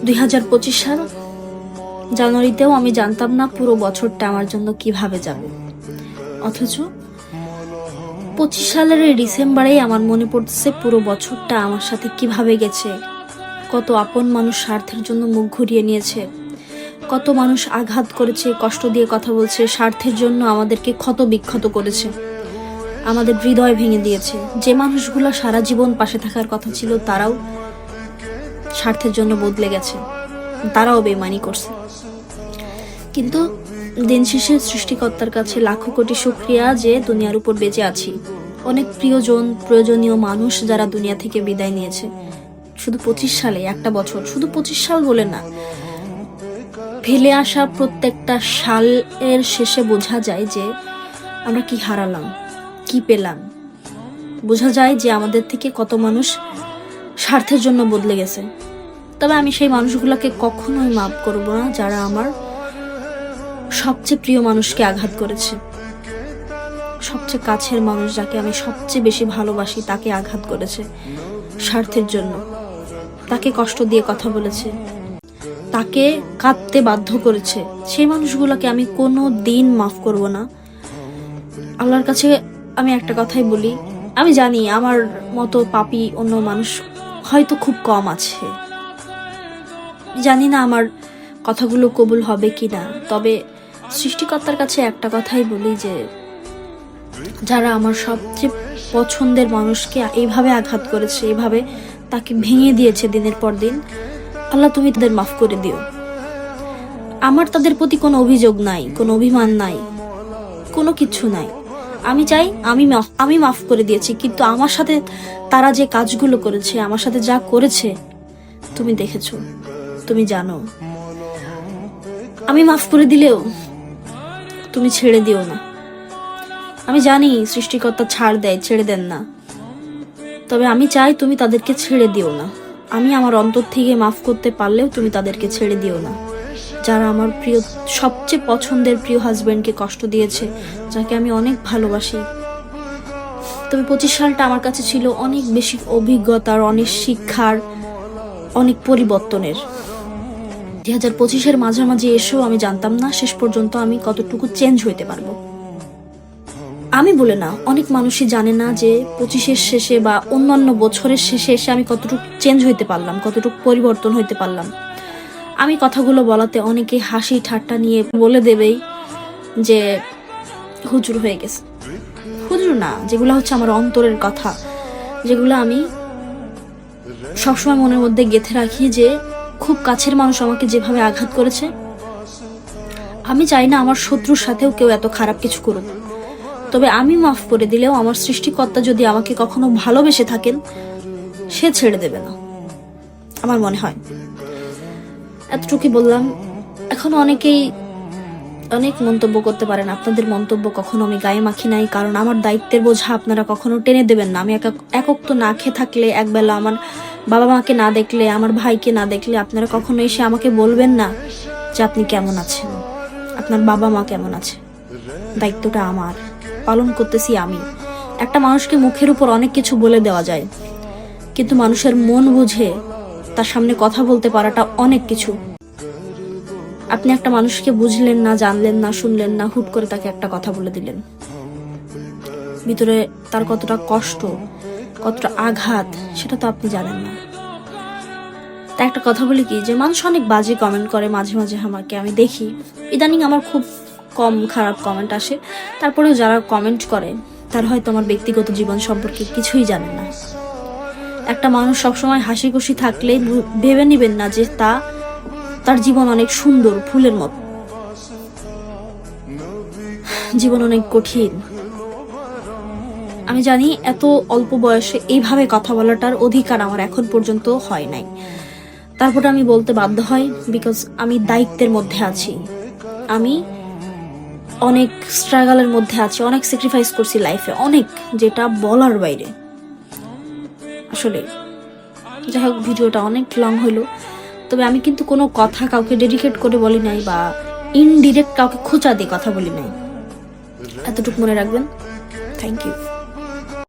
2025 সাল জানুয়ারিতেও আমি জানতাম না পুরো বছরটা আমার জন্য কিভাবে যাবে, অথচ 25 সালের এই ডিসেম্বরেই আমার মনে পড়ছে পুরো বছরটা আমার সাথে কিভাবে গেছে। কত আপন মানুষ স্বার্থের জন্য মুখ ঘুরিয়ে নিয়েছে, কত মানুষ আঘাত করেছে, কষ্ট দিয়ে কথা বলছে, স্বার্থের জন্য আমাদেরকে ক্ষত বিক্ষত করেছে, আমাদের হৃদয় ভেঙে দিয়েছে। যে মানুষগুলো সারা জীবন পাশে থাকার কথা ছিল তারাও স্বার্থের জন্য বদলে গেছে, তারাও বেইমানি করছে। কিন্তু দিন শেষে সৃষ্টিকর্তার কাছে লাখো কোটি শুকরিয়া যে দুনিয়ার উপর বেঁচে আছি। অনেক প্রিয়জন, প্রয়োজনীয় মানুষ যারা দুনিয়া থেকে বিদায় নিয়েছে শুধু 25 সালে, একটা বছর, শুধু 25 সাল বলে না, ফেলে আসা প্রত্যেকটা সালের শেষে বোঝা যায় যে আমরা কি হারালাম, কি পেলাম। বোঝা যায় যে আমাদের থেকে কত মানুষ স্বার্থের জন্য বদলে গেছে। তবে আমি সেই মানুষগুলোকে কখনোই মাফ করব না যারা আমার সবচেয়ে প্রিয় মানুষকে আঘাত করেছে, সবচেয়ে কাছের মানুষ যাকে আমি সবচেয়ে বেশি ভালোবাসি তাকে আঘাত করেছে স্বার্থের জন্য, তাকে কষ্ট দিয়ে কথা বলেছে, তাকে কাঁদতে বাধ্য করেছে। সেই মানুষগুলোকে আমি কোনো দিন মাফ করব না। আল্লাহর কাছে আমি একটা কথাই বলি, আমি জানি আমার মতো পাপী অন্য মানুষ হয়তো খুব কম আছে, জানি না আমার কথাগুলো কবুল হবে কিনা, তবে সৃষ্টিকর্তার কাছে একটা কথাই বলি যে যারা আমার সবচেয়ে পছন্দের মানুষকে এইভাবে আঘাত করেছে, এইভাবে তাকে ভেঙে দিয়েছে দিনের পর দিন, আল্লাহ তুমি তাদের মাফ করে দিও। আমার তাদের প্রতি কোনো অভিযোগ নাই, কোনো অভিমান নাই, কোনো কিছু নাই। আমি চাই আমি মাফ করে দিয়েছি, কিন্তু আমার সাথে তারা যে কাজগুলো করেছে, আমার সাথে যা করেছে তুমি দেখেছো, তুমি জানো। আমি মাফ করে দিলেও তুমি ছেড়ে দিও না। আমি জানি সৃষ্টিকর্তা ছাড় দেয়, ছেড়ে দেন না, তবে আমি চাই তুমি তাদেরকে ছেড়ে দিও না। আমি আমার অন্তর থেকে মাফ করতে পারলেও তুমি তাদেরকে ছেড়ে দিও না। যারা আমার প্রিয়, সবচেয়ে পছন্দের প্রিয় হাজবেন্ডকে কষ্ট দিয়েছে, যাকে আমি অনেক ভালোবাসি। তবে 25 সালটা আমার কাছে ছিল অনেক বেশি অভিজ্ঞতার, অনেক শিক্ষার, অনেক পরিবর্তনের। 2025-এর মাঝামাঝি এসেও আমি জানতাম না শেষ পর্যন্ত আমি কতটুকু চেঞ্জ হইতে পারবো। আমি বলে না, অনেক মানুষই জানে না যে 25-এর শেষে বা অন্যান্য বছরের শেষে এসে আমি কতটুকু চেঞ্জ হইতে পারলাম, কতটুকু পরিবর্তন হইতে পারলাম। আমি কথাগুলো বলাতে অনেকে হাসি ঠাট্টা নিয়ে বলে দেবেই যে হুজুর হয়ে গেছে। হুজুর না, যেগুলো হচ্ছে আমার অন্তরের কথা, যেগুলো আমি সবসময় মনের মধ্যে গেঁথে রাখি, যে খুব কাছের মানুষ আমাকে যেভাবে আঘাত করেছে, আমি চাই না আমার শত্রুর সাথেও কেউ এত খারাপ কিছু করুক। তবে আমি মাফ করে দিলেও আমার সৃষ্টিকর্তা যদি আমাকে কখনো ভালোবেসে থাকেন, সে ছেড়ে দেবে না, আমার মনে হয়। এতটুকুই বললাম। এখন অনেকেই অনেক মন্তব্য করতে পারেন, আপনাদের মন্তব্য কখনো আমি গায়ে মাখি নাই, কারণ আমার দায়িত্বের বোঝা আপনারা কখনো টেনে দেবেন না। আমি একক তো না খেয়ে থাকলে, একবেলা আমার বাবা মাকে না দেখলে, আমার ভাইকে না দেখলে আপনারা কখনো এসে আমাকে বলবেন না যে আপনি কেমন আছেন, আপনার বাবা মা কেমন আছে। দায়িত্বটা আমার, পালন করতেছি আমি। একটা মানুষকে মুখের উপর অনেক কিছু বলে দেওয়া যায়, কিন্তু মানুষের মন বুঝে তার সামনে কথা বলতে পারাটা অনেক কিছু। আপনি একটা মানুষকে বুঝলেন না, জানলেন না, শুনলেন না, হুট করে তাকে একটা কথা বলে দিলেন, ভিতরে তার কতটা কষ্ট, কতটা আঘাত, সেটা তো আপনি জানেন না। তা একটা কথা বলি কি, যে মানুষ অনেক বাজে কমেন্ট করে মাঝে মাঝে আমাকে, আমি দেখি ইদানিং আমার খুব কম খারাপ কমেন্ট আসে, তারপরেও যারা কমেন্ট করে তার হয়তো আমার ব্যক্তিগত জীবন সম্পর্কে কিছুই জানে না। একটা মানুষ সবসময় হাসি খুশি থাকলে ভেবে নিবেন না যে তার জীবন অনেক সুন্দর, ফুলের মতো। জীবন অনেক কঠিন। আমি জানি এত অল্প বয়সে এইভাবে কথা বলাটার অধিকার আমার এখন পর্যন্ত হয় নাই, তারপরে আমি বলতে বাধ্য হই, বিকজ আমি দায়িত্বের মধ্যে আছি, আমি অনেক স্ট্রাগলের মধ্যে আছি, অনেক স্যাক্রিফাইস করছি লাইফে, অনেক, যেটা বলার বাইরে। আসলে যাই হোক, ভিডিওটা অনেক লং হলো, তবে আমি কিন্তু কোনো কথা কাউকে ডেডিকেট করে বলি নাই বা ইনডিরেক্ট কাউকে খোঁচা দিয়ে কথা বলি নাই, এতটুকু মনে রাখবেন। Thank you.